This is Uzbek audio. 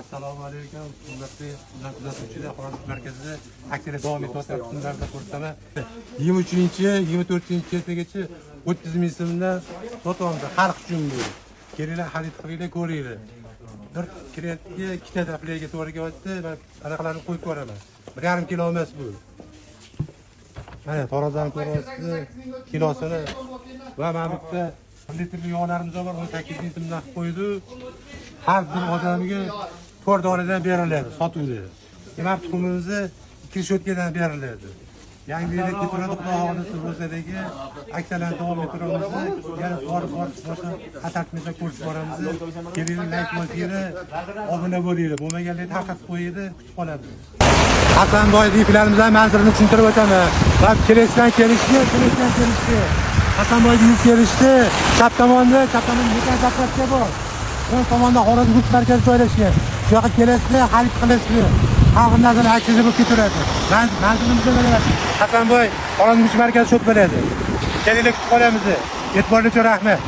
Assalomu alaykum. Hurmatli kuzatuvchilar, Xorazm markazida aksiya davom etayotgan kunlarda ko'rsataman. 23-24-kechagacha 30 ming so'mdan so'tamiz. Xalq uchun bu. Kelinglar, xarid qilinglar, ko'ringlar. Bir klientga ikkita daflarga to'g'ri kelyapti. Men anaqalarni qo'yib ko'raman. 1,5 kilo emas bu. Mana tarozidan ko'ryapsiz, kilosini va mana bu yerda 1 litrli yog'larimiz bor, 18 ming so'mdan qo'ydi. Har bir odamga 4 donadan beriladi, sotuvda. Demak, tuxumimizni 2 shotkadan beriladi. Yangi yilda Keturadi Xudo xohlasa Ro'zadagi aksiyalarni davom ettiramiz. Yana bor boshqa qatorlarda ko'rishib boramiz. Kelinglar, like bosinglar, obuna bo'linglar. Bo'lmaganlar tarqatib qo'yinglar, kutib qolamiz. Hasanboy diyplarimizdan manzilni tushuntirib o'taman. Va kelishgan kelishdi. Hasanboyga yuz kelishdi. Chap tomonda mekan zapravka bor. O'ng tomonda Xorazm markazi joylashgan. Shu yoqqa kelasizlar, xarid qilasizlar. Xalqning nazarida aksiya bo'lib ketaveradi. Manzilimizga bo'ladi. Hasanboy Xorazm markazi shot bo'ladi. Kelinglar, kutib qolamiz. E'tiboringiz uchun rahmat.